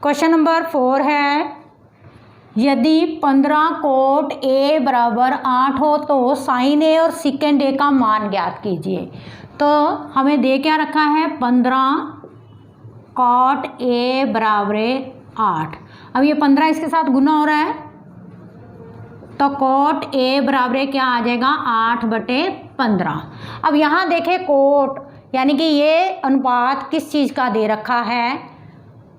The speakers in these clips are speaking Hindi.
क्वेश्चन नंबर 4 है, यदि 15 कोट A बराबर 8 हो तो साइन A और सेकेंड A का मान ज्ञात कीजिए। तो हमें दे क्या रखा है, 15 कॉट A बराबर 8। अब ये 15 इसके साथ गुना हो रहा है तो कॉट A बराबर क्या आ जाएगा, 8/15। अब यहाँ देखें कोट यानी कि ये अनुपात किस चीज़ का दे रखा है।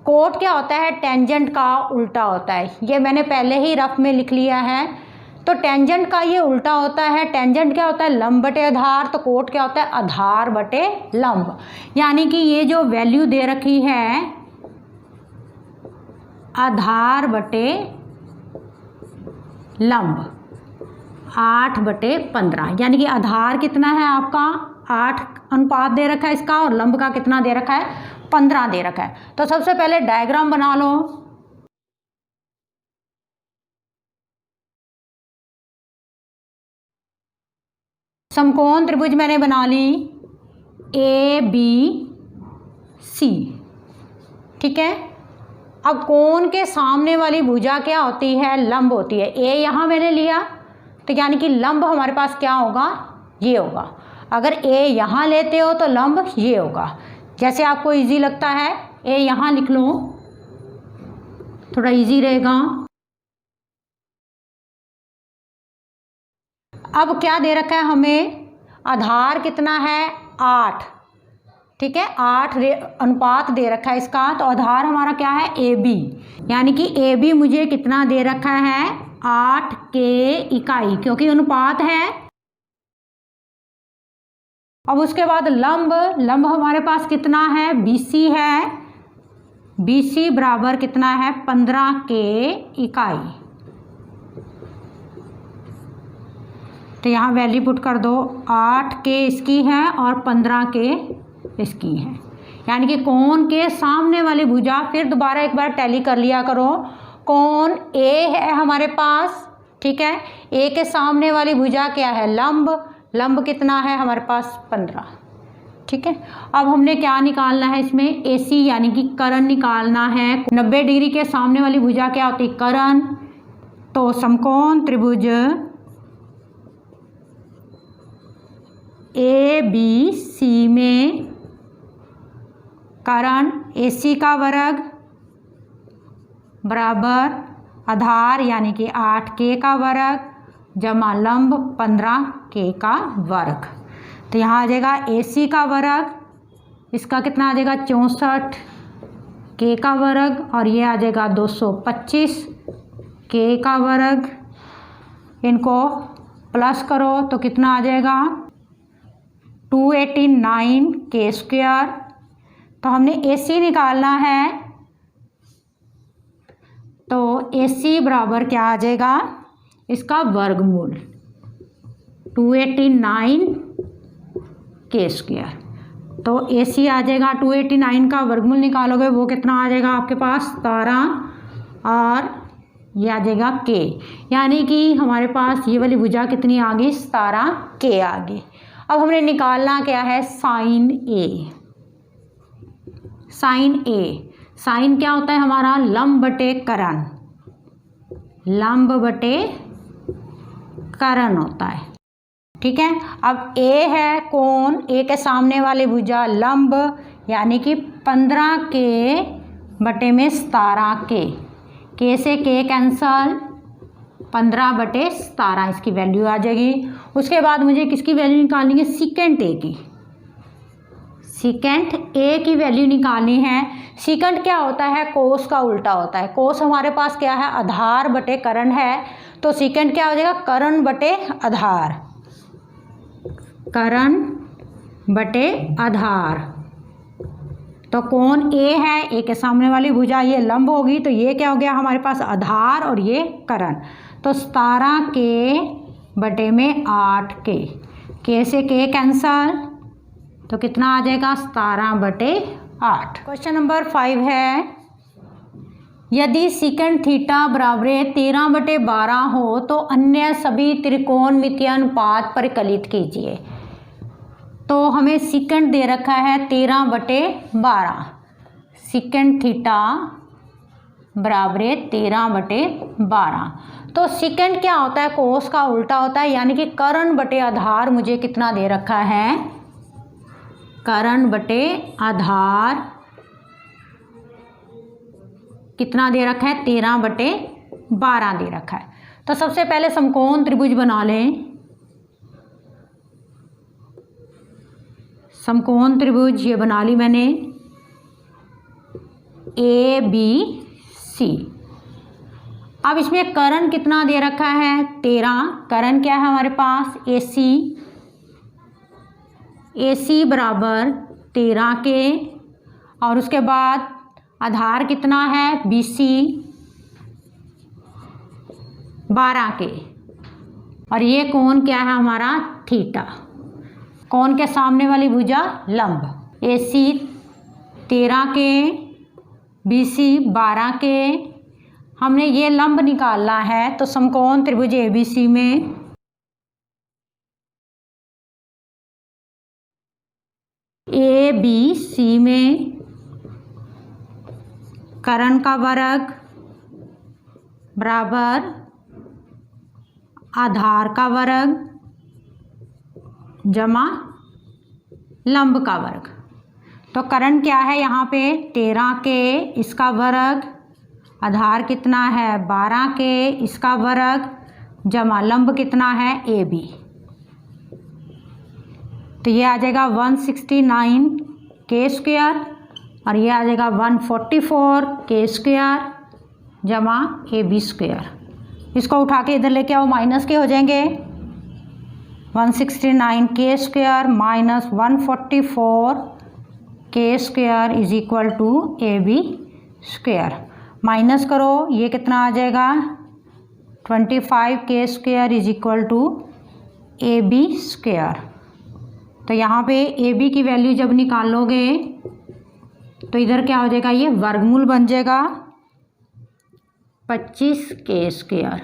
कोट क्या होता है, टेंजेंट का उल्टा होता है। ये मैंने पहले ही रफ में लिख लिया है। तो टेंजेंट का ये उल्टा होता है। टेंजेंट क्या होता है, लंब बटे आधार। तो कोट क्या होता है, आधार बटे लंब। यानी कि ये जो वैल्यू दे रखी है आधार बटे लंब 8/15, यानी कि आधार कितना है आपका 8 अनुपात दे रखा है इसका, और लंब का कितना दे रखा है, 15 दे रखा है। तो सबसे पहले डायग्राम बना लो। समकोण त्रिभुज मैंने बना ली ABC, ठीक है। अब कोण के सामने वाली भुजा क्या होती है, लंब होती है। A यहाँ मैंने लिया तो यानी कि लंब हमारे पास क्या होगा, ये होगा। अगर A यहाँ लेते हो तो लंब ये होगा। जैसे आपको इजी लगता है, A यहाँ लिख लो, थोड़ा इजी रहेगा। अब क्या दे रखा है हमें, आधार कितना है 8, ठीक है। 8 अनुपात दे रखा है इसका। तो आधार हमारा क्या है AB, यानी कि AB मुझे कितना दे रखा है 8 के इकाई, क्योंकि अनुपात है। अब उसके बाद लंब हमारे पास कितना है BC है। BC बराबर कितना है 15 के इकाई। तो यहाँ वैल्यू पुट कर दो, 8 के इसकी है और 15 के इसकी है। यानी कि कोण के सामने वाली भुजा, फिर दोबारा एक बार टैली कर लिया करो। कोण A है हमारे पास, ठीक है। A के सामने वाली भुजा क्या है, लंब कितना है हमारे पास 15, ठीक है। अब हमने क्या निकालना है इसमें, AC यानी कि कर्ण निकालना है। 90 डिग्री के सामने वाली भुजा क्या होती है, कर्ण। तो समकोण त्रिभुज ABC में कर्ण AC का वर्ग बराबर आधार यानी कि 8K का वर्ग जमा लंब 15K का वर्ग। तो यहाँ आ जाएगा AC का वर्ग, इसका कितना आ जाएगा 64K का वर्ग, और ये आ जाएगा 225K का वर्ग। इनको प्लस करो तो कितना आ जाएगा 289K²। तो हमने AC निकालना है, तो AC बराबर क्या आ जाएगा, इसका वर्गमूल 289K²। तो AC आ जाएगा 289 का वर्गमूल निकालोगे वो कितना आ जाएगा आपके पास 17, और ये आ जाएगा K, यानी कि हमारे पास ये वाली भुजा कितनी आ गई 17K आ गई। अब हमने निकालना क्या है साइन A। साइन क्या होता है हमारा, लंब बटे कर्ण होता है, ठीक है। अब A है कोण, A के सामने वाली भुजा लंब, यानी कि 15K/17K। K से K कैंसल, 15/17 इसकी वैल्यू आ जाएगी। उसके बाद मुझे किसकी वैल्यू निकालनी है, सेकेंड A की वैल्यू निकालनी है। सेकेंड क्या होता है, कोस का उल्टा होता है। कोस हमारे पास क्या है, आधार बटे कर्ण है। तो सेकेंड क्या हो जाएगा, कर्ण बटे आधार। तो कोण A है, A के सामने वाली भुजा ये लंब होगी, तो ये क्या हो गया हमारे पास आधार और ये कर्ण। तो 17K/8K, K से K कैंसल, तो कितना आ जाएगा 17/8। क्वेश्चन नंबर 5 है, यदि सेकंड थीटा बराबर 13/12 हो तो अन्य सभी त्रिकोणमितीय अनुपात परिकलित कीजिए। तो हमें सेकंड दे रखा है 13/12, सेकंड थीटा बराबर 13/12। तो सेकंड क्या होता है, कोस का उल्टा होता है, यानी कि करण बटे आधार मुझे कितना दे रखा है, करण बटे आधार कितना दे रखा है, 13/12 दे रखा है। तो सबसे पहले समकोण त्रिभुज बना लें। समकोण त्रिभुज ये बना ली मैंने, ABC। अब इसमें करण कितना दे रखा है, 13। करण क्या है हमारे पास, AC बराबर 13 के, और उसके बाद आधार कितना है, BC 12 के, और ये कोण क्या है हमारा, थीटा। कोण के सामने वाली भुजा लंब, AC 13 के, BC 12 के। हमने ये लंब निकालना है, तो समकोण त्रिभुज ABC में ABC में करण का वर्ग बराबर आधार का वर्ग जमा लंब का वर्ग। तो करण क्या है यहाँ पे, 13 के, इसका वर्ग, आधार कितना है, 12 के, इसका वर्ग, जमा लंब कितना है, AB। तो ये आ जाएगा 169 के स्क्वायर, और ये आ जाएगा 144 के स्क्वायर जमा AB स्क्वायर। इसको उठा के इधर लेके आओ, माइनस के हो जाएंगे, 169 के स्क्वायर माइनस 144 के square is equal to AB square. Minus करो, ये कितना आ जाएगा, 25 के square is equal to AB square. तो यहाँ पे AB की वैल्यू जब निकालोगे तो इधर क्या हो जाएगा, ये वर्गमूल बन जाएगा 25 के स्क्वायर।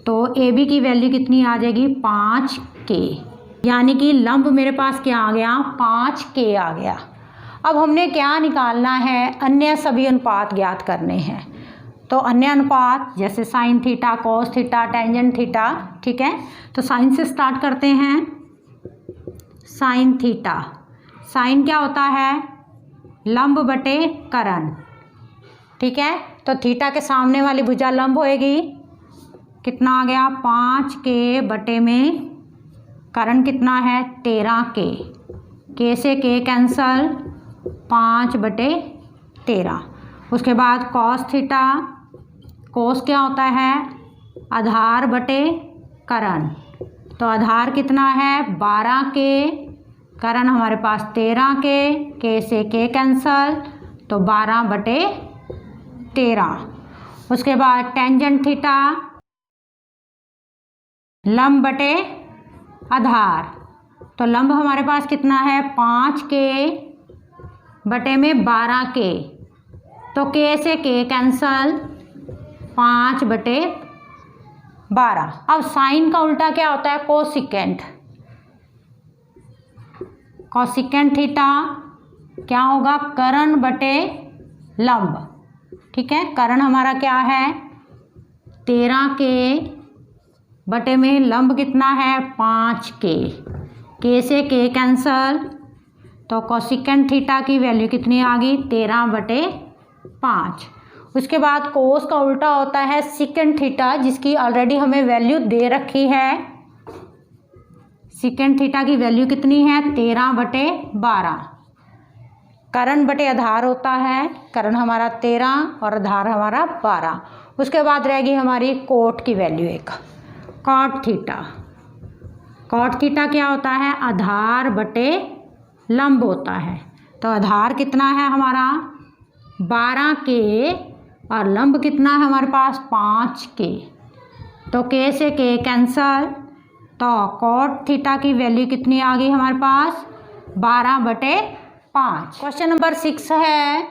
तो AB की वैल्यू कितनी आ जाएगी, 5 के, यानी कि लंब मेरे पास क्या आ गया, 5 के आ गया। अब हमने क्या निकालना है, अन्य सभी अनुपात ज्ञात करने हैं। तो अन्य अनुपात जैसे sine theta, cos theta, tangent theta, ठीक है। तो साइन से स्टार्ट करते हैं। साइन थीटा, साइन क्या होता है, लंब बटे करण, ठीक है। तो थीटा के सामने वाली भुजा लंब होएगी, कितना आ गया, 5 के बटे में करण कितना है, 13 के से के कैंसल, 5/13। उसके बाद कॉस थीटा, कोस क्या होता है, आधार बटे करण। तो आधार कितना है, 12 के, करण हमारे पास 13 के से के कैंसल, तो 12/13। उसके बाद टेंजेंट थीटा, लंब बटे आधार। तो लंब हमारे पास कितना है, 5 के बटे में 12 के, तो के से के कैंसल, 5/12। अब साइन का उल्टा क्या होता है, कोसिकेंट। कोसिकेंट थीटा क्या होगा, करण बटे लंब, ठीक है। करण हमारा क्या है, 13 के बटे में लंब कितना है, 5 के से के कैंसल, तो कोसिकेंट थीटा की वैल्यू कितनी आ गई, 13/5। उसके बाद कोस का उल्टा होता है सिकेंट थीटा, जिसकी ऑलरेडी हमें वैल्यू दे रखी है। सिकेंट थीटा की वैल्यू कितनी है, 13/12। करण बटे आधार होता है, करण हमारा 13 और आधार हमारा 12। उसके बाद रहेगी हमारी कोट की वैल्यू एक, कॉट थीटा। कॉट थीटा क्या होता है, आधार बटे लंब होता है। तो आधार कितना है हमारा, 12 के, और लंब कितना है हमारे पास, 5 के। तो के से के कैंसल, तो कॉट थीटा की वैल्यू कितनी आ गई हमारे पास, 12/5। क्वेश्चन नंबर 6 है,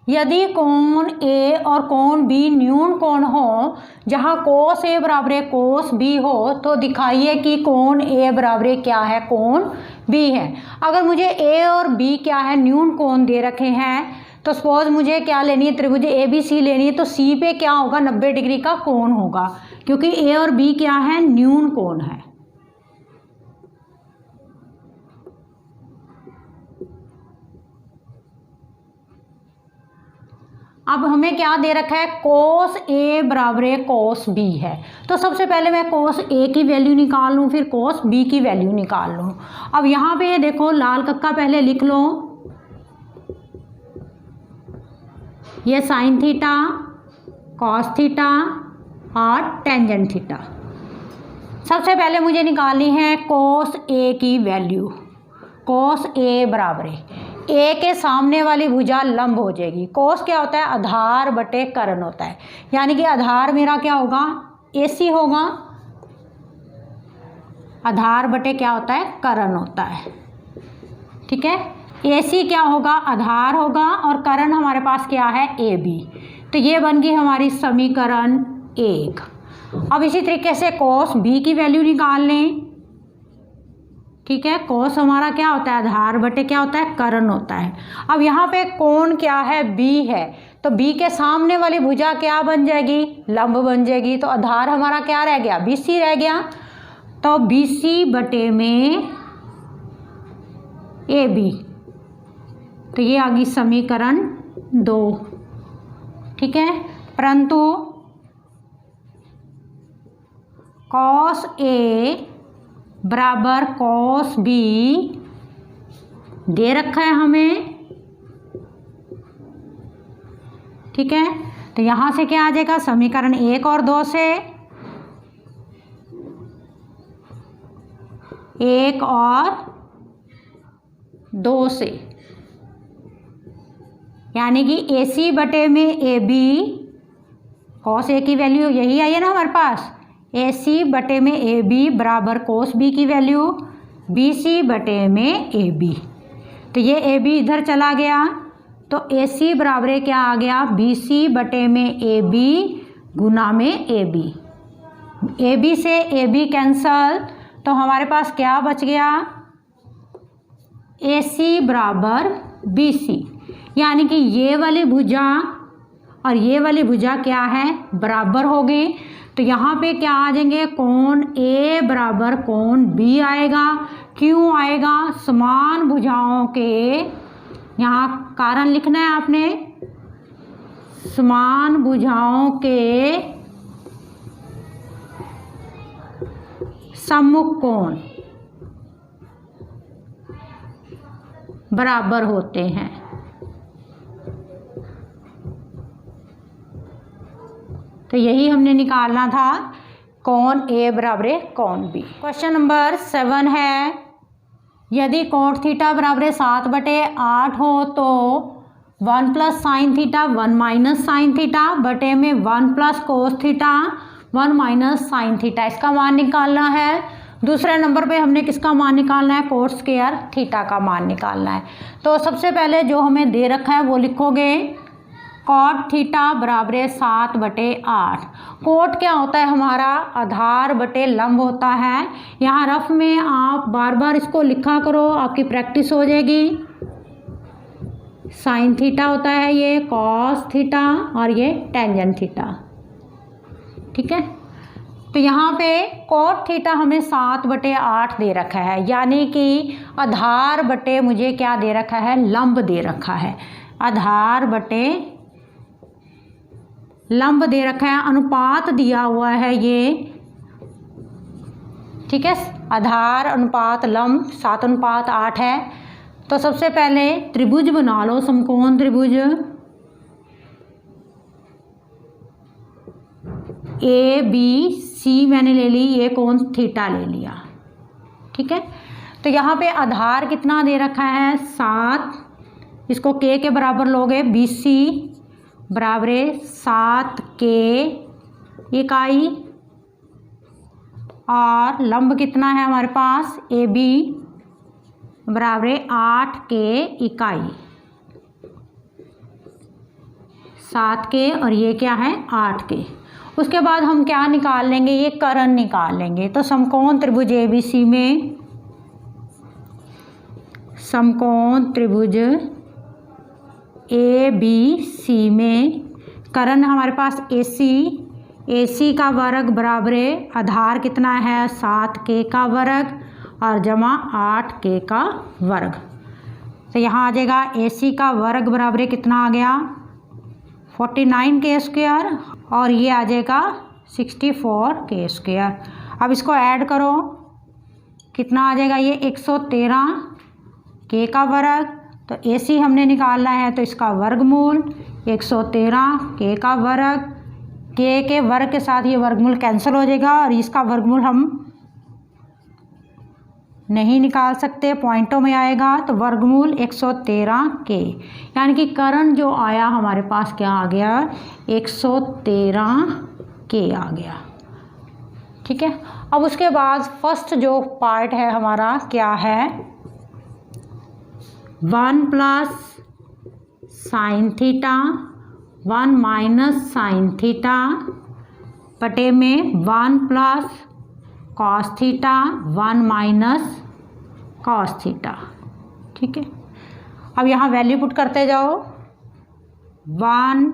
यदि कोण ए और कोण बी न्यून कोण हो, जहाँ कोस ए बराबर है कोस बी हो, तो दिखाइए कि कोण ए बराबर क्या है, कोण बी है। अगर मुझे ए और बी क्या है, न्यून कोण दे रखे हैं, तो सपोज मुझे क्या लेनी है, त्रिभुज ए बी सी लेनी है, तो सी पे क्या होगा, 90 डिग्री का कोण होगा, क्योंकि ए और बी क्या है, न्यून कोण है। अब हमें क्या दे रखा है, कोस ए बराबर कोस बी है। तो सबसे पहले मैं कोस ए की वैल्यू निकाल लूँ, फिर कोस बी की वैल्यू निकाल लूँ। अब यहाँ पे देखो लाल कक्का पहले लिख लो, ये साइन थीटा, कॉस थीटा और टेंजेंट थीटा। सबसे पहले मुझे निकालनी है कोस ए की वैल्यू। कोस ए बराबर ए के सामने वाली भुजा लंब हो जाएगी। कोस क्या होता है, आधार बटे कर्ण होता है, यानी कि आधार मेरा क्या होगा, AC होगा, आधार बटे क्या होता है, कर्ण होता है। ठीक है, AC क्या होगा, आधार होगा, और कर्ण हमारे पास क्या है, AB। तो ये बन गई हमारी समीकरण 1। अब इसी तरीके से कोस B की वैल्यू निकाल लें। ठीक है, कोस हमारा क्या होता है, आधार बटे क्या होता है, कर्ण होता है। अब यहाँ पे कोण क्या है, B है, तो B के सामने वाली भुजा क्या बन जाएगी, लंब बन जाएगी। तो आधार हमारा क्या रह गया, BC रह गया। तो BC बटे में AB, तो ये आ गई समीकरण 2। ठीक है, परंतु कॉस A बराबर कॉस B दे रखा है हमें। ठीक है, तो यहाँ से क्या आ जाएगा, समीकरण 1 और 2 से, 1 और 2 से, यानी कि AC बटे में AB, कॉस A की वैल्यू यही आई है ना हमारे पास, AC बटे में AB बराबर कोस B की वैल्यू BC बटे में AB। तो ये AB इधर चला गया, तो AC बराबर क्या आ गया, BC बटे में AB गुना में AB। AB से AB कैंसल, तो हमारे पास क्या बच गया, AC बराबर BC, यानी कि ये वाली भुजा और ये वाली भुजा क्या है, बराबर होगी। तो यहाँ पे क्या आ जाएंगे, कोण A बराबर कोण B आएगा। क्यों आएगा, समान भुजाओं के, यहाँ कारण लिखना है आपने, समान भुजाओं के सम्मुख कोण बराबर होते हैं। तो यही हमने निकालना था, कोण A बराबर कोण B। क्वेश्चन नंबर 7 है, यदि कोण थीटा बराबर 7/8 हो तो 1 plus sine theta 1 minus sine theta बटे में 1 plus cos theta 1 minus sine theta, इसका मान निकालना है। दूसरे नंबर पे हमने किसका मान निकालना है, कोट स्क्वायर थीटा का मान निकालना है। तो सबसे पहले जो हमें दे रखा है वो लिखोगे, कॉट थीटा बराबर 7/8। कोट क्या होता है हमारा, आधार बटे लंब होता है। यहाँ रफ में आप बार बार इसको लिखा करो, आपकी प्रैक्टिस हो जाएगी। साइन थीटा होता है ये, कॉस थीटा और ये टेंजेंट थीटा। ठीक है, तो यहाँ पे कोट थीटा हमें 7/8 दे रखा है, यानी कि आधार बटे मुझे क्या दे रखा है, लंब दे रखा है। आधार बटे लंब दे रखा है, अनुपात दिया हुआ है ये। ठीक है, आधार अनुपात लंब 7:8 है। तो सबसे पहले त्रिभुज बना लो, समकोण त्रिभुज ABC मैंने ले ली, ये कोण थीटा ले लिया। ठीक है, तो यहाँ पे आधार कितना दे रखा है, 7, इसको K के बराबर लोगे, BC बराबर 7K इकाई, और लंब कितना है हमारे पास, AB बराबर 8K इकाई। 7 के और ये क्या है 8 के। उसके बाद हम क्या निकाल लेंगे, ये कर्ण निकाल लेंगे। तो समकोण त्रिभुज ABC में, समकोण त्रिभुज ABC में कर्ण हमारे पास AC का वर्ग बराबर है, आधार कितना है 7K का वर्ग और जमा 8K का वर्ग। तो यहाँ आ जाएगा AC का वर्ग बराबर कितना आ गया 49K स्क्वायर और ये आ जाएगा 64K स्क्वायर। अब इसको ऐड करो, कितना आ जाएगा ये 113K का वर्ग। तो AC हमने निकालना है तो इसका वर्गमूल 113K का वर्ग, K के वर्ग के साथ ये वर्गमूल कैंसिल हो जाएगा और इसका वर्गमूल हम नहीं निकाल सकते, पॉइंटों में आएगा। तो वर्गमूल 113K, यानी कि कर्ण जो आया हमारे पास क्या आ गया 113K आ गया। ठीक है। अब उसके बाद फर्स्ट जो पार्ट है हमारा क्या है 1 plus sine theta 1 minus sine theta बटे में 1 plus cos theta 1 minus cos theta. ठीक है। अब यहाँ वैल्यू पुट करते जाओ 1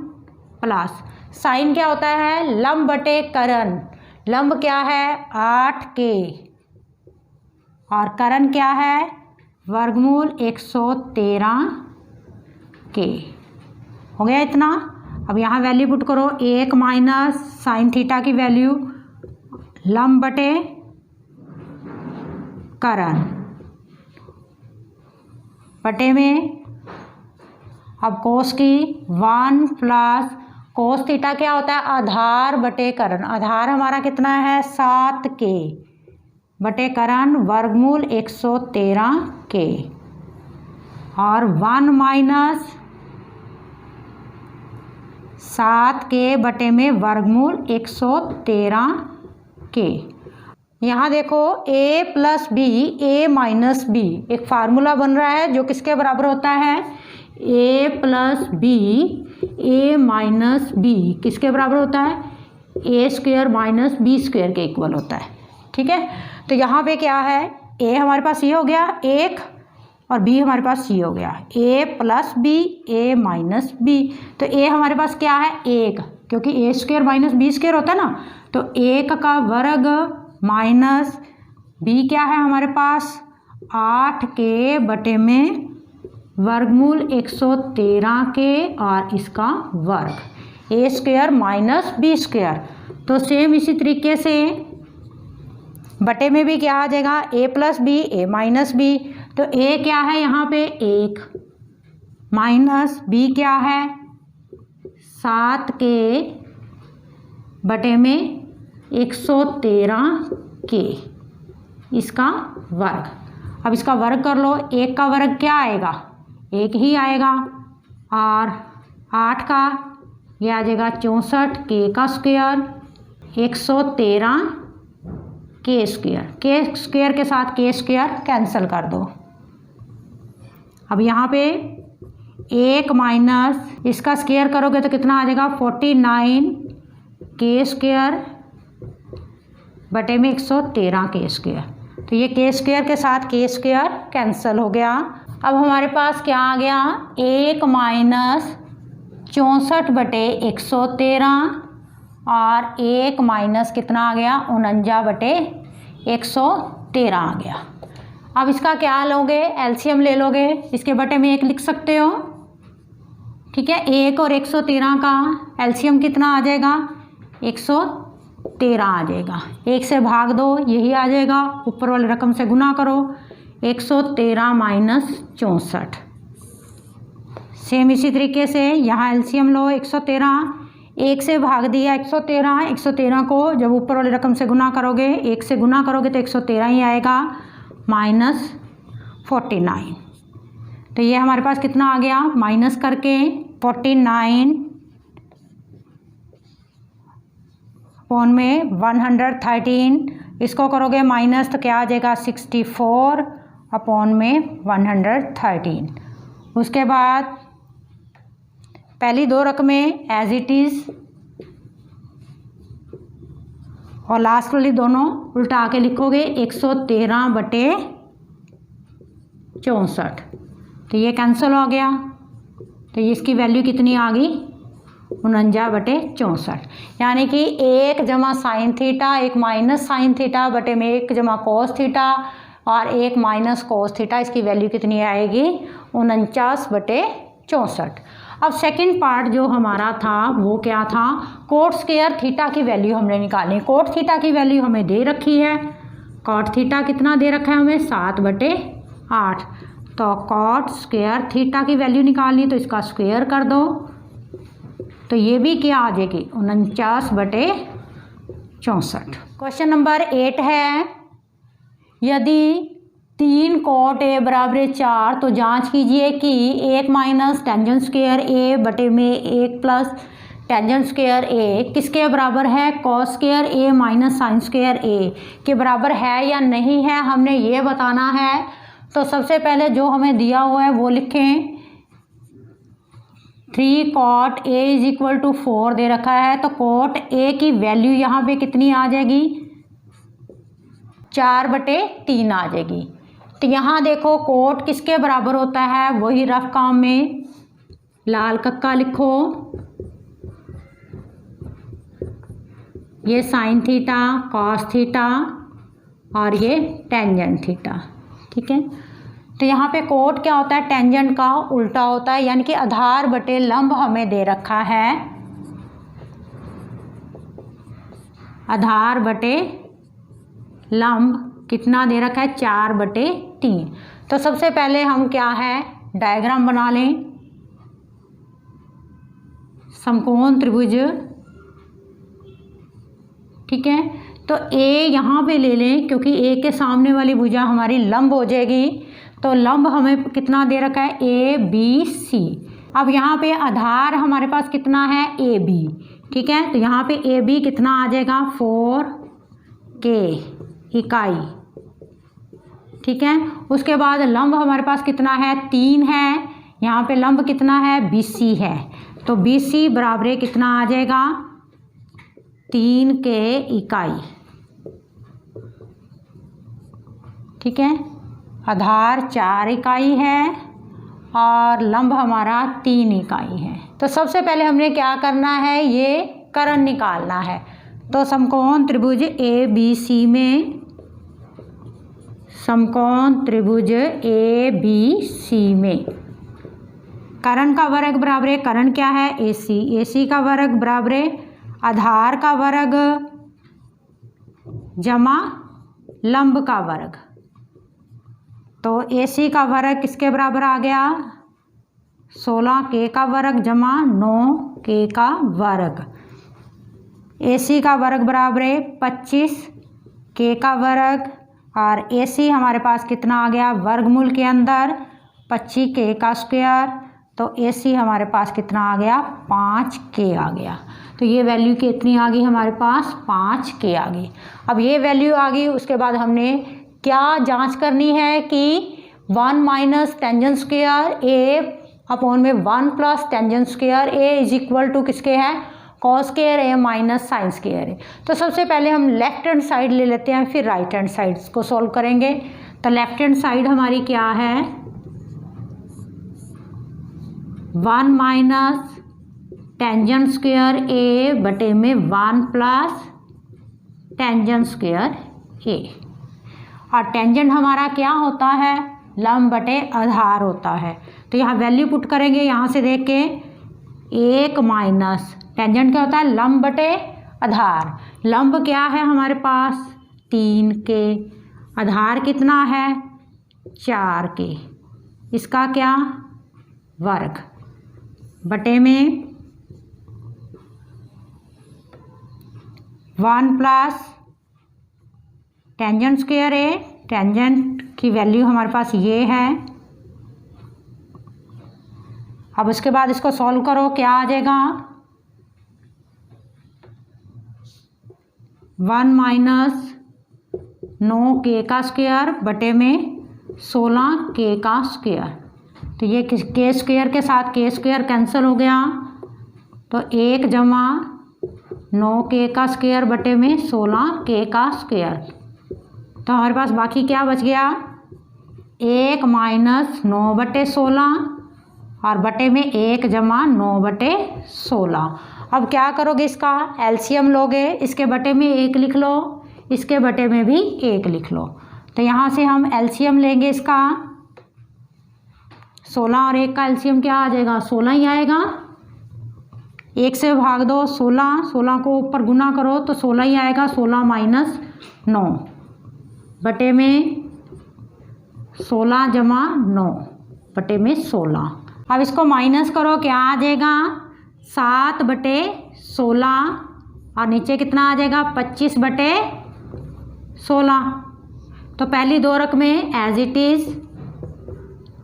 प्लस साइन क्या होता है लंब बटे कर्ण, लंब क्या है 8K और कर्ण क्या है वर्गमूल 113K। हो गया इतना। अब यहाँ वैल्यू पुट करो 1 माइनस साइन थीटा की वैल्यू लंब बटे कर्ण बटे में अब कोस की 1 प्लस कोस थीटा क्या होता है आधार बटे कर्ण, आधार हमारा कितना है 7K बटे कर्ण वर्गमूल 113K और 1 माइनस 7K बटे में वर्गमूल 113K। यहाँ देखो A plus B A minus B एक फार्मूला बन रहा है जो किसके बराबर होता है A plus B A minus B किसके बराबर होता है A square minus B square के इक्वल होता है। ठीक है। तो यहाँ पे क्या है A हमारे पास ये हो गया 1 और B हमारे पास ये हो गया A plus B A minus B। तो A हमारे पास क्या है 1 क्योंकि A square minus B square होता है ना, तो 1 का वर्ग माइनस B क्या है हमारे पास 8K बटे में वर्गमूल 113K और इसका वर्ग A square minus B square. तो सेम इसी तरीके से बटे में भी क्या आ जाएगा A plus B A minus B। तो A क्या है यहाँ पे 1 माइनस B क्या है 7K बटे में 113K इसका वर्ग। अब इसका वर्ग कर लो, 1 का वर्ग क्या आएगा 1 ही आएगा और 8 का ये आ जाएगा 64K का square 113K square, K square के साथ K स्क्वायर कैंसिल कर दो। अब यहाँ पे 1 माइनस इसका स्क्वायर करोगे तो कितना आ जाएगा 49K स्क्वायर बटे में 113K स्क्वायर। तो ये K स्क्वायर के साथ K स्क्वायर कैंसिल हो गया। अब हमारे पास क्या आ गया 1 माइनस 64 बटे 113 और 1 माइनस कितना आ गया 49 बटे 113 आ गया। अब इसका क्या लोगे एलसीएम ले लोगे, इसके बटे में 1 लिख सकते हो। ठीक है। 1 और 113 का एलसीएम कितना आ जाएगा 113 आ जाएगा। 1 से भाग दो यही आ जाएगा, ऊपर वाले रकम से गुना करो 113 माइनस 64। सेम इसी तरीके से यहाँ एलसीएम लो 113, 1 से भाग दिया 113, 113 को जब ऊपर वाले रकम से गुना करोगे 1 से गुना करोगे तो 113 ही आएगा माइनस 49। तो ये हमारे पास कितना आ गया माइनस करके 49 अपॉन में 113, इसको करोगे माइनस तो क्या आ जाएगा 64 अपॉन में 113। उसके बाद पहली दो रकमें एज इट इज़ और लास्ट वाली दोनों उल्टा के लिखोगे 113/64। तो ये कैंसिल हो गया, तो इसकी वैल्यू कितनी आ गई 49/64। यानी कि 1 जमा sine theta 1 minus sine theta बटे में 1 जमा कोस थीटा और 1 माइनस कोस थीटा, इसकी वैल्यू कितनी आएगी 49/64। अब सेकंड पार्ट जो हमारा था वो क्या था, कोट स्क्वायर थीटा की वैल्यू हमने निकालनी। कोट थीटा की वैल्यू हमें दे रखी है, कोट थीटा कितना दे रखा है हमें 7/8। तो कोट स्क्वायर थीटा की वैल्यू निकालनी, तो इसका स्क्वायर कर दो, तो ये भी क्या आ जाएगी 49/64। क्वेश्चन नंबर 8 है, यदि 3 कोट ए बराबर 4 तो जांच कीजिए कि 1 माइनस टेंजेंट स्क्वायर ए बटे में 1 प्लस टेंजेंट स्क्वायर ए किसके बराबर है, cos square A minus sine square ए के बराबर है या नहीं है, हमने ये बताना है। तो सबसे पहले जो हमें दिया हुआ है वो लिखें, 3 cot A is equal to 4 दे रखा है, तो कॉट ए की वैल्यू यहाँ पे कितनी आ जाएगी 4/3 आ जाएगी। तो यहाँ देखो कोट किसके बराबर होता है, वही रफ काम में लाल कक्का लिखो, ये साइन थीटा कॉस थीटा और ये टेंजेंट थीटा, ठीक है। तो यहाँ पे कोट क्या होता है, टेंजेंट का उल्टा होता है, यानी कि आधार बटे लंब हमें दे रखा है, आधार बटे लंब कितना दे रखा है 4/3। तो सबसे पहले हम क्या है डायग्राम बना लें, समकोण त्रिभुज, ठीक है। तो ए यहाँ पे ले लें क्योंकि ए के सामने वाली भुजा हमारी लंब हो जाएगी, तो लंब हमें कितना दे रखा है ABC। अब यहाँ पे आधार हमारे पास कितना है AB, ठीक है। तो यहाँ पे AB कितना आ जाएगा 4K इकाई, ठीक है। उसके बाद लंब हमारे पास कितना है 3 है, यहाँ पे लंब कितना है BC है, तो BC बराबर कितना आ जाएगा 3K इकाई, ठीक है। आधार 4 इकाई है और लंब हमारा 3 इकाई है। तो सबसे पहले हमने क्या करना है, ये कर्ण निकालना है। तो समकोण त्रिभुज ABC में, समकोण त्रिभुज ABC में कर्ण का वर्ग बराबर, कर्ण क्या है AC, AC का वर्ग बराबर आधार का वर्ग जमा लंब का वर्ग। तो AC का वर्ग किसके बराबर आ गया 16K का वर्ग जमा 9K का वर्ग। AC का वर्ग बराबर 25K का वर्ग और AC हमारे पास कितना आ गया वर्गमूल के अंदर 25K का स्क्वायर, तो AC हमारे पास कितना आ गया 5K आ गया। तो ये वैल्यू कितनी आ गई हमारे पास 5K आ गई। अब ये वैल्यू आ गई, उसके बाद हमने क्या जांच करनी है कि 1 minus tangent square A upon में 1 plus tangent square A is equal to किसके है cos square A minus sine square A. तो सबसे पहले हम लेफ्ट हैंड साइड ले लेते हैं, फिर राइट हैंड साइड को सॉल्व करेंगे। तो लेफ्ट हैंड साइड हमारी क्या है 1 माइनस टेंजेंट स्क्वायर ए बटे में 1 प्लस टेंजेंट स्क्वायर ए, और टेंजेंट हमारा क्या होता है लंब बटे आधार होता है। तो यहाँ वैल्यू पुट करेंगे, यहाँ से देख के 1 माइनस टेंजेंट क्या होता है लंब बटे आधार। लंब क्या है हमारे पास 3K, आधार कितना है 4K, इसका क्या वर्ग बटे में 1 प्लस टेंजेंट स्क्वायर ए, टेंजेंट की वैल्यू हमारे पास ये है। अब उसके बाद इसको सॉल्व करो, क्या आ जाएगा 1 माइनस 9K का स्क्वायर बटे में 16K का स्क्वायर। तो ये K स्क्वायर के साथ K स्क्वायर कैंसिल हो गया, तो 1 जमा 9 के का स्क्वायर बटे में 16 के का स्क्वायर। तो हमारे पास बाकी क्या बच गया, 1 माइनस 9 बटे 16 और बटे में 1 जमा 9 बटे 16। अब क्या करोगे, इसका एलसीएम लोगे, इसके बटे में 1 लिख लो, इसके बटे में भी 1 लिख लो। तो यहाँ से हम एलसीएम लेंगे इसका, 16 और 1 का एलसीएम क्या आ जाएगा, 16 ही आएगा। 1 से भाग दो 16, 16 को ऊपर गुना करो तो 16 ही आएगा। 16 माइनस 9 बटे में 16 जमा 9 बटे में 16। अब इसको माइनस करो, क्या आ जाएगा, 7 बटे 16 और नीचे कितना आ जाएगा, 25 बटे 16। तो पहली 2 रकमें एज इट इज़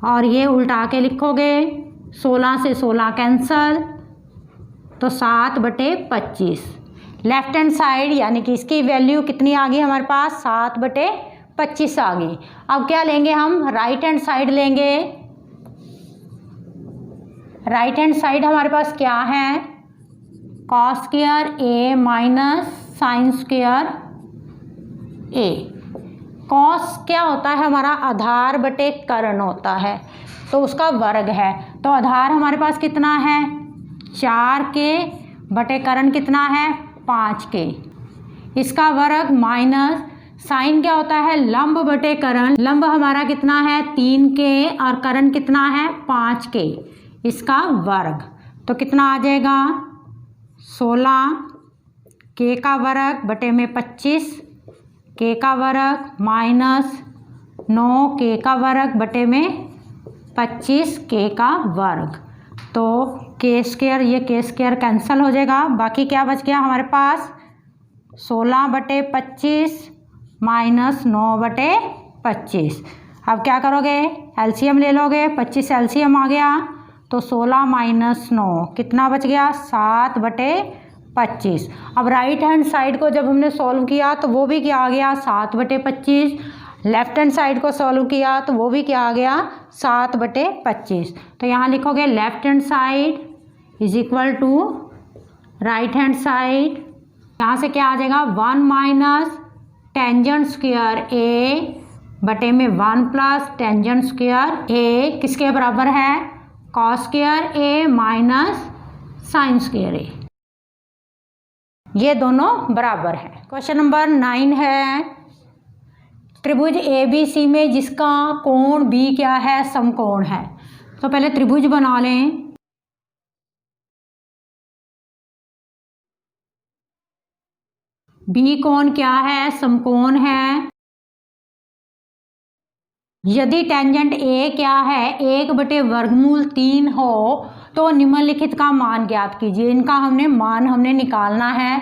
और ये उल्टा के लिखोगे, 16 से 16 कैंसल, तो 7 बटे 25। लेफ्ट हैंड साइड यानी कि इसकी वैल्यू कितनी आ गई हमारे पास, 7 बटे 25 आ गई। अब क्या लेंगे हम, राइट हैंड साइड लेंगे। राइट हैंड साइड हमारे पास क्या है, cos square A minus sine square A. Cos क्या होता है हमारा, आधार बटे कर्ण होता है, तो उसका वर्ग है। तो आधार हमारे पास कितना है, 4 के बटे कर्ण कितना है, 5 के, इसका वर्ग माइनस साइन क्या होता है, लंब बटे कर्ण। लंब हमारा कितना है, 3 के और कर्ण कितना है, 5 के, इसका वर्ग। तो कितना आ जाएगा, 16 के का वर्ग बटे में 25 के का वर्ग माइनस 9 के का वर्ग बटे में 25 के का वर्ग। तो के स्क्वायर, ये के स्क्वायर कैंसिल हो जाएगा। बाकी क्या बच गया हमारे पास, 16 बटे 25 माइनस 9 बटे 25। अब क्या करोगे, एलसीएम ले लोगे, 25 एलसीएम आ गया, तो 16 माइनस 9 कितना बच गया, 7 बटे 25। अब राइट हैंड साइड को जब हमने सॉल्व किया तो वो भी क्या आ गया, 7 बटे 25। लेफ्ट हैंड साइड को सॉल्व किया तो वो भी क्या आ गया, 7 बटे 25। तो यहाँ लिखोगे left hand side is equal to right hand side. यहाँ से क्या आ जाएगा, 1 माइनस टेंजेंट स्क्वायर ए बटे में 1 प्लस टेंजेंट स्क्वायर ए किसके बराबर है, cos square A minus sine square ए, ये दोनों बराबर है। क्वेश्चन नंबर 9 है, त्रिभुज ए बी सी में जिसका कोण बी क्या है, समकोण है। तो पहले त्रिभुज बना लें। बी कोण क्या है, समकोण है। यदि टेंजेंट ए क्या है, 1 बटे वर्गमूल 3 हो तो निम्नलिखित का मान ज्ञात कीजिए। इनका हमने निकालना है।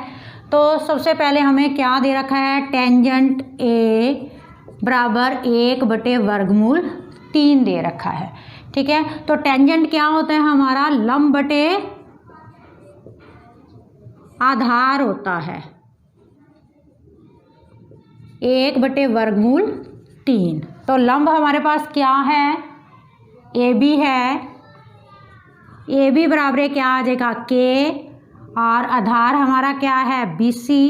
तो सबसे पहले हमें क्या दे रखा है, टेंजेंट ए बराबर 1 बटे वर्गमूल 3 दे रखा है। ठीक है, तो टेंजेंट क्या होता है हमारा, लंब बटे आधार होता है, 1 बटे वर्गमूल 3। तो लंब हमारे पास क्या है, ए बी है, ए बी बराबर क्या आ जाएगा, के, और आधार हमारा क्या है, बी सी,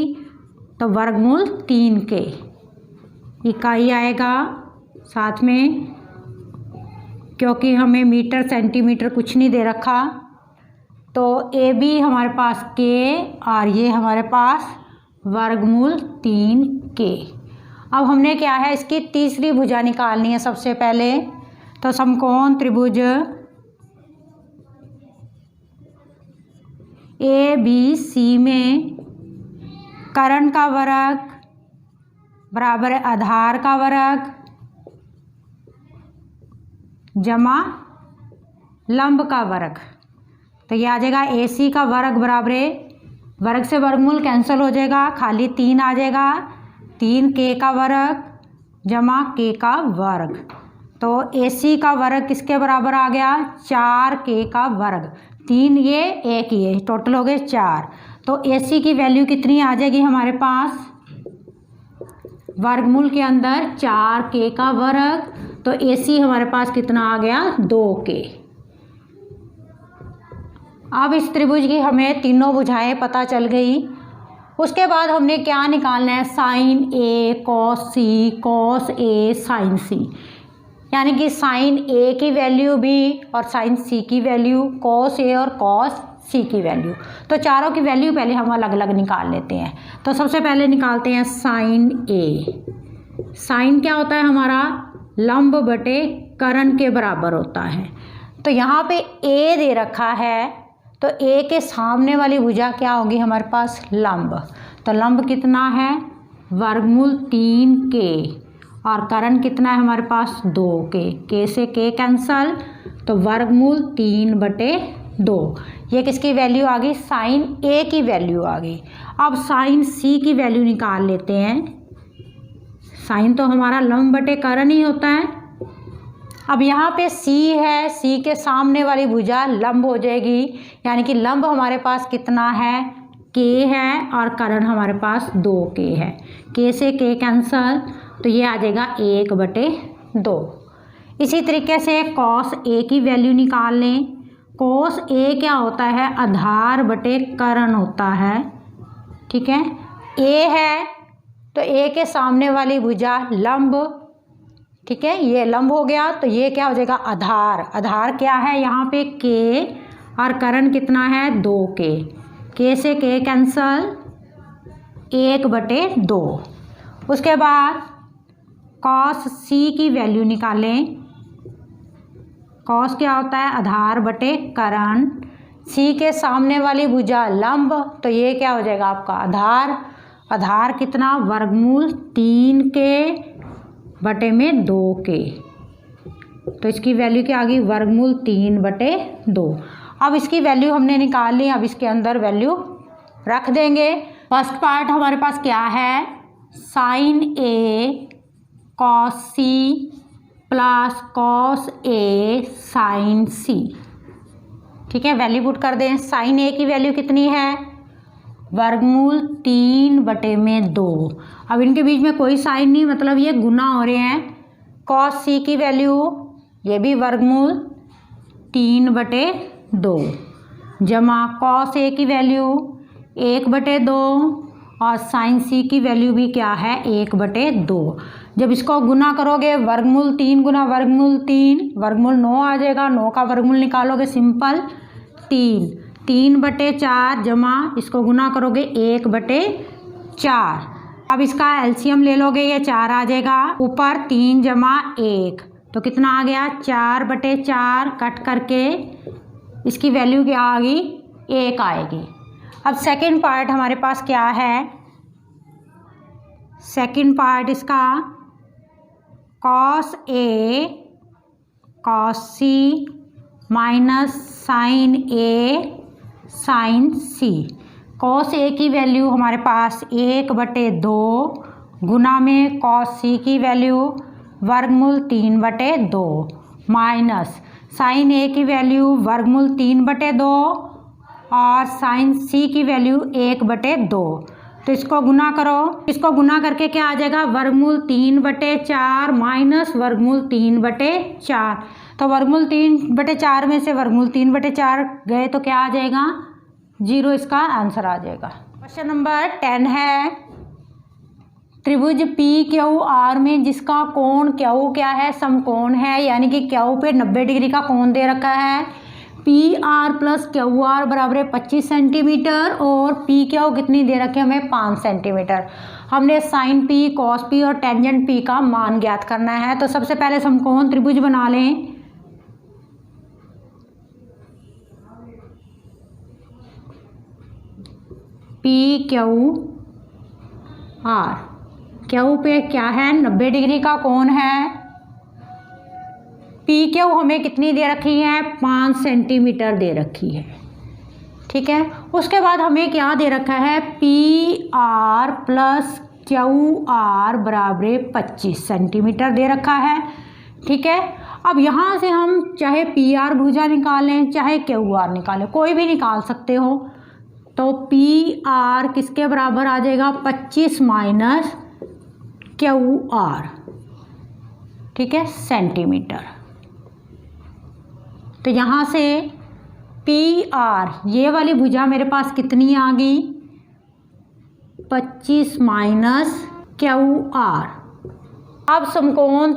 तो वर्गमूल 3 के, इकाई आएगा साथ में, क्योंकि हमें मीटर सेंटीमीटर कुछ नहीं दे रखा। तो ए बी हमारे पास के और ये हमारे पास वर्गमूल 3 के। अब हमने क्या है, इसकी तीसरी भुजा निकालनी है सबसे पहले। तो समकोण त्रिभुज ए बी सी में कर्ण का वर्ग बराबर है आधार का वर्ग जमा लंब का वर्ग। तो ये आ जाएगा ए सी का वर्ग बराबर है, वर्ग से वर्गमूल कैंसिल हो जाएगा, खाली 3 आ जाएगा, 3 के का वर्ग जमा के का वर्ग। तो ए सी का वर्ग किसके बराबर आ गया, 4 के का वर्ग, 3 ये 1 ये, टोटल हो गए 4। तो ए सी की वैल्यू कितनी आ जाएगी हमारे पास, वर्गमूल के अंदर 4 के का वर्ग, तो ए सी हमारे पास कितना आ गया, 2 के। अब इस त्रिभुज की हमें तीनों भुजाएं पता चल गई। उसके बाद हमने क्या निकालना है, sign A cos C, cos A sign सी, यानी कि साइन ए की वैल्यू भी और साइन सी की वैल्यू, कॉस ए और कॉस सी की वैल्यू। तो चारों की वैल्यू पहले हम अलग अलग निकाल लेते हैं। तो सबसे पहले निकालते हैं साइन ए। साइन क्या होता है हमारा, लंब बटे करण के बराबर होता है। तो यहाँ पे ए दे रखा है, तो ए के सामने वाली भुजा क्या होगी हमारे पास, लंब। तो लंब कितना है, वर्गमूल 3 के, और करण कितना है हमारे पास 2 के से के कैंसल, तो वर्गमूल 3/2। ये किसकी वैल्यू आ गई, साइन ए की वैल्यू आ गई। अब साइन सी की वैल्यू निकाल लेते हैं। साइन तो हमारा लंब बटे करण ही होता है। अब यहाँ पे सी है, सी के सामने वाली भुजा लंब हो जाएगी, यानी कि लंब हमारे पास कितना है, के है, और करण हमारे पास 2 के है। के से के कैंसल, तो ये आ जाएगा 1/2। इसी तरीके से कॉस ए की वैल्यू निकाल लें। कॉस ए क्या होता है, आधार बटे करण होता है। ठीक है, ए है तो ए के सामने वाली भुजा लंब, ठीक है, ये लंब हो गया, तो ये क्या हो जाएगा, आधार। आधार क्या है यहाँ पे, के, और करण कितना है 2 के से के कैंसल, 1/2। उसके बाद कॉस सी की वैल्यू निकालें। कॉस क्या होता है, आधार बटे करण, सी के सामने वाली भुजा लंब, तो ये क्या हो जाएगा आपका आधार। आधार कितना, वर्गमूल 3 के बटे में 2 के, तो इसकी वैल्यू क्या आ गई, वर्गमूल 3/2। अब इसकी वैल्यू हमने निकाल ली, अब इसके अंदर वैल्यू रख देंगे। फर्स्ट पार्ट हमारे पास क्या है, sign A cos C plus cos A sign सी। ठीक है, वैल्यू पुट कर दें। साइन ए की वैल्यू कितनी है, वर्गमूल 3/2। अब इनके बीच में कोई साइन नहीं, मतलब ये गुना हो रहे हैं। कॉस सी की वैल्यू ये भी वर्गमूल 3/2 जमा कॉस ए की वैल्यू 1/2 और साइन सी की वैल्यू भी क्या है, 1/2। जब इसको गुना करोगे, वर्गमूल 3 गुना वर्गमूल 3, वर्गमूल 9 आ जाएगा। 9 का वर्गमूल निकालोगे सिंपल 3/4 जमा इसको गुना करोगे 1/4। अब इसका एलसीएम ले लोगे, ये 4 आ जाएगा। ऊपर 3 जमा 1, तो कितना आ गया, 4/4। कट करके इसकी वैल्यू क्या आ गई, 1 आएगी। अब सेकंड पार्ट हमारे पास क्या है, सेकंड पार्ट इसका cos A cos C minus sign A sign C. Cos A की वैल्यू हमारे पास 1/2 गुना में कॉस सी की वैल्यू वर्गमूल 3/2 माइनस साइन ए की वैल्यू वर्गमूल 3/2 और साइन सी की वैल्यू 1/2। तो इसको गुना करो, इसको गुना करके क्या आ जाएगा, वर्गमूल 3/4 माइनस वर्गमूल 3/4। तो वर्गमूल 3/4 में से वर्गमूल 3/4 गए तो क्या आ जाएगा, 0। इसका आंसर आ जाएगा। क्वेश्चन नंबर 10 है, त्रिभुज पी क्यू आर में जिसका कोण क्यू क्या है, समकोण है, यानी कि क्यू पे 90 डिग्री का कोण दे रखा है। P R plus Q R बराबर है 25 सेंटीमीटर और पी क्यू कितनी दे रखी है हमें, 5 सेंटीमीटर। हमने साइन पी कॉस पी और टेंजेंट पी का मान ज्ञात करना है। तो सबसे पहले समकोण त्रिभुज बना लें। पी क्यू आर, क्यू पे क्या है, 90 डिग्री का कोण है। पी क्यू हमें कितनी दे रखी है, 5 सेंटीमीटर दे रखी है। ठीक है, उसके बाद हमें क्या दे रखा है, P R plus Q R बराबर 25 सेंटीमीटर दे रखा है। ठीक है, अब यहाँ से हम चाहे पी आर भुजा निकालें चाहे क्यू आर निकालें, कोई भी निकाल सकते हो। तो पी आर किसके बराबर आ जाएगा, 25 माइनस क्यू आर, ठीक है, सेंटीमीटर। तो यहाँ से पी आर, ये वाली भुजा मेरे पास कितनी आ गई 25 माइनस क्यू आर। अब समकोण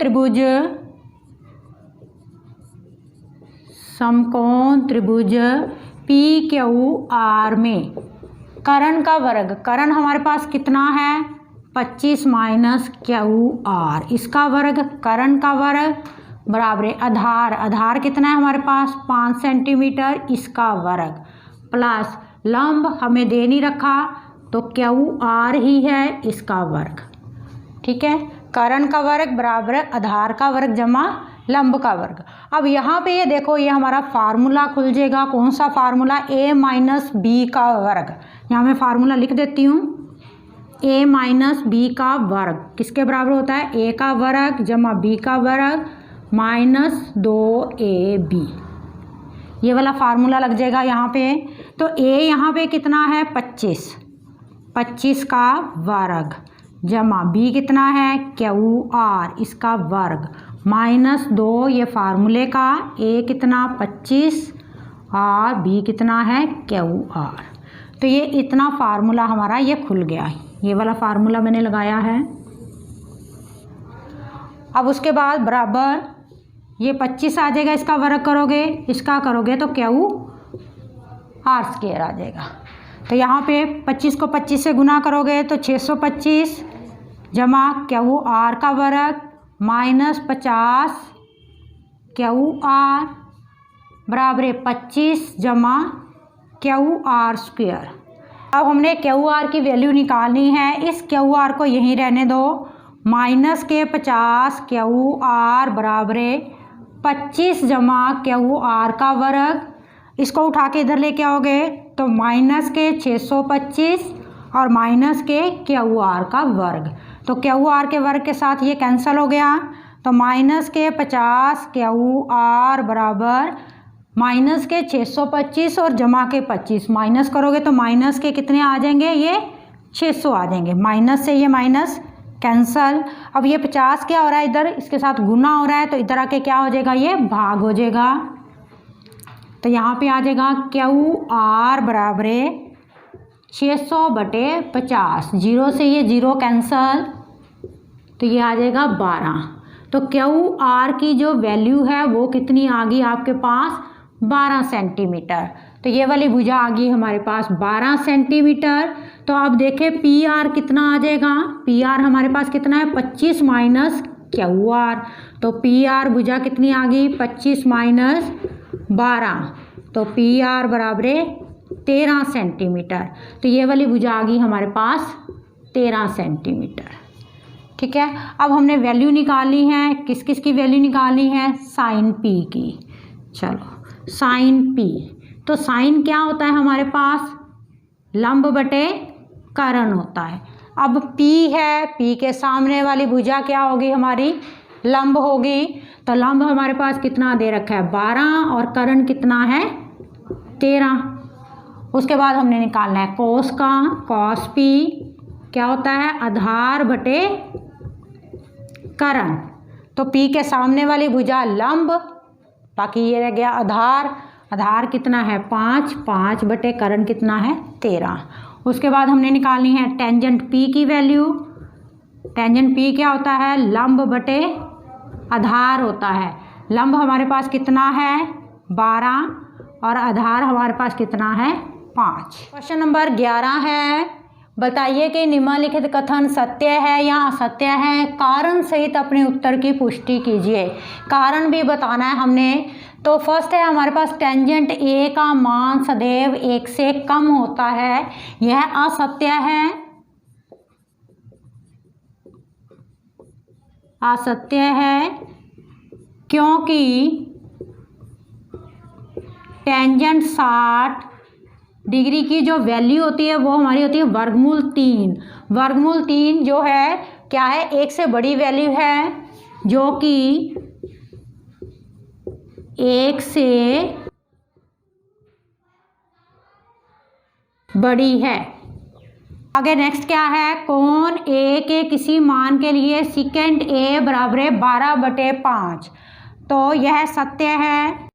त्रिभुज पी क्यू आर में कर्ण का वर्ग, कर्ण हमारे पास कितना है 25 माइनस क्यू आर, इसका वर्ग, कर्ण का वर्ग बराबर आधार, आधार कितना है हमारे पास 5 सेंटीमीटर, इसका वर्ग प्लस लंब हमें दे नहीं रखा तो क्यू आर ही है, इसका वर्ग। ठीक है, कर्ण का वर्ग बराबर आधार का वर्ग जमा लंब का वर्ग। अब यहाँ पे ये देखो, ये हमारा फार्मूला खुल जाएगा। कौन सा फार्मूला, a माइनस बी का वर्ग। यहाँ मैं फार्मूला लिख देती हूँ, a माइनस बी का वर्ग किसके बराबर होता है, a का वर्ग जमा b का वर्ग माइनस 2ab, ये वाला फार्मूला लग जाएगा यहाँ पे। तो a यहाँ पे कितना है 25 का वर्ग जमा b कितना है क्यू आर, इसका वर्ग माइनस 2, ये फार्मूले का, a कितना 25 और b कितना है क्यू आर। तो ये इतना फार्मूला हमारा ये खुल गया है, ये वाला फार्मूला मैंने लगाया है। अब उसके बाद बराबर ये 25 आ जाएगा, इसका वर्ग करोगे, इसका करोगे तो क्यू आर स्क्वायर आ जाएगा। तो यहाँ पे 25 को 25 से गुना करोगे तो 625 जमा क्यू आर का वर्ग माइनस 50 क्यू आर बराबर 25 जमा क्यू आर स्क्वायर। अब हमने क्यू आर की वैल्यू निकालनी है, इस क्यू आर को यहीं रहने दो, माइनस के 50 क्यू आर बराबर 25 जमा क्यू आर का वर्ग, इसको उठा के इधर लेके आओगे तो माइनस के 625 और माइनस के क्यू आर का वर्ग, तो क्यू आर के वर्ग के साथ ये कैंसिल हो गया, तो माइनस के 50 क्यू आर बराबर माइनस के 625 और जमा के 25, माइनस करोगे तो माइनस के कितने आ जाएंगे, ये 600 आ जाएंगे, माइनस से ये माइनस कैंसल। अब ये 50 क्या हो रहा है इधर, इसके साथ गुना हो रहा है, तो इधर आके क्या हो जाएगा, ये भाग हो जाएगा। तो यहाँ पे आ जाएगा क्यू आर बराबर 600/50, 0 से ये 0 कैंसल, तो ये आ जाएगा 12। तो क्यू आर की जो वैल्यू है वो कितनी आ गई आपके पास 12 सेंटीमीटर। तो ये वाली भुजा आ गई हमारे पास 12 सेंटीमीटर। तो अब देखें पी आर कितना आ जाएगा, पी आर हमारे पास कितना है 25 माइनस क्यू आर, तो पी आर भुजा कितनी आ गई 25 माइनस 12, तो पी आर बराबर 13 सेंटीमीटर। तो ये वाली भुजा आ गई हमारे पास 13 सेंटीमीटर। ठीक है, अब हमने वैल्यू निकालनी है, किस किस की वैल्यू निकालनी है, साइन पी की। चलो साइन पी, तो साइन क्या होता है हमारे पास लंब बटे कर्ण होता है। अब P है, P के सामने वाली भुजा क्या होगी हमारी लंब होगी, तो लंब हमारे पास कितना दे रखा है 12 और कर्ण कितना है 13। उसके बाद हमने निकालना है कोस का, कॉस P क्या होता है आधार बटे कर्ण, तो P के सामने वाली भुजा लंब, बाकी ये रह गया आधार, आधार कितना है 5, 5 बटे कर्ण कितना है 13। उसके बाद हमने निकालनी है टेंजेंट P की वैल्यू, टेंजेंट P क्या होता है लंब बटे आधार होता है, लंब हमारे पास कितना है 12 और आधार हमारे पास कितना है 5। क्वेश्चन नंबर 11 है, बताइए कि निम्नलिखित कथन सत्य है या असत्य है, कारण सहित अपने उत्तर की पुष्टि कीजिए। कारण भी बताना है हमने। तो फर्स्ट है हमारे पास टेंजेंट ए का मान सदैव 1 से कम होता है, यह असत्य है, असत्य है क्योंकि टेंजेंट 60 डिग्री की जो वैल्यू होती है वो हमारी होती है वर्गमूल 3। वर्गमूल 3 जो है क्या है 1 से बड़ी वैल्यू है, जो कि 1 से बड़ी है। आगे नेक्स्ट क्या है, कोण ए के किसी मान के लिए सेकेंड ए बराबर 12/5, तो यह सत्य है।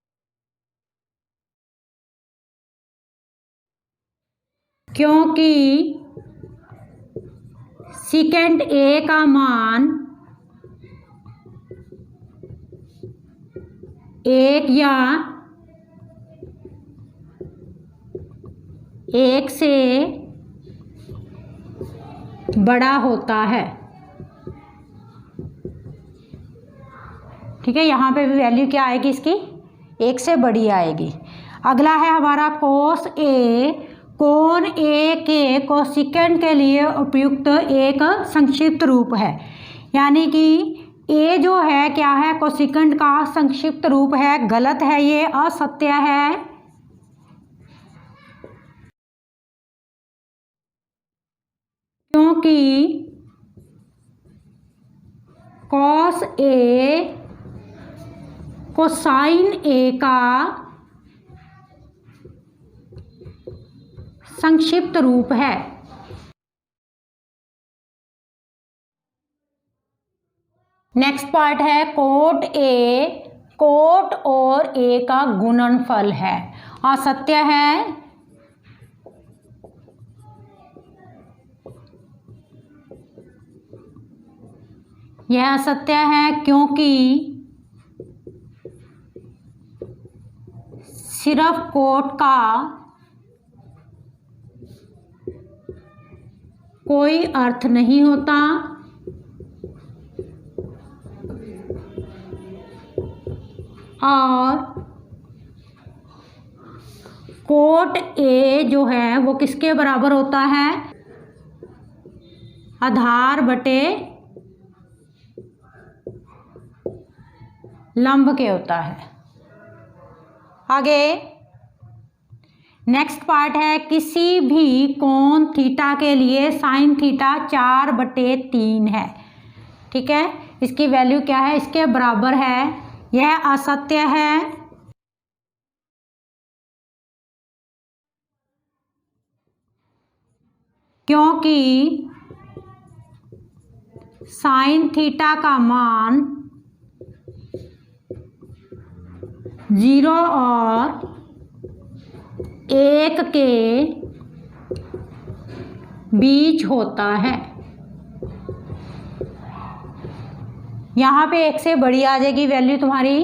क्योंकि सेकेंड ए का मान 1 या 1 से बड़ा होता है। ठीक है, यहाँ पे भी वैल्यू क्या आएगी इसकी, 1 से बड़ी आएगी। अगला है हमारा कोस ए, कोण ए के कोसेकेंट के लिए उपयुक्त एक संक्षिप्त रूप है। यानी कि ए जो है क्या है, कोसेकेंट का संक्षिप्त रूप है। गलत है, ये असत्य है। क्योंकि कॉस ए कोसाइन ए का संक्षिप्त रूप है। नेक्स्ट पार्ट है कोट ए, कोट और ए का गुणनफल है। असत्य है। यह असत्य है क्योंकि सिर्फ कोट का कोई अर्थ नहीं होता और कोट ए जो है वो किसके बराबर होता है, आधार बटे लंब के होता है। आगे नेक्स्ट पार्ट है किसी भी कोण थीटा के लिए साइन थीटा 4/3 है। ठीक है, इसकी वैल्यू क्या है, इसके बराबर है। यह असत्य है। क्योंकि साइन थीटा का मान 0 और 1 के बीच होता है। यहाँ पे 1 से बड़ी आ जाएगी वैल्यू तुम्हारी।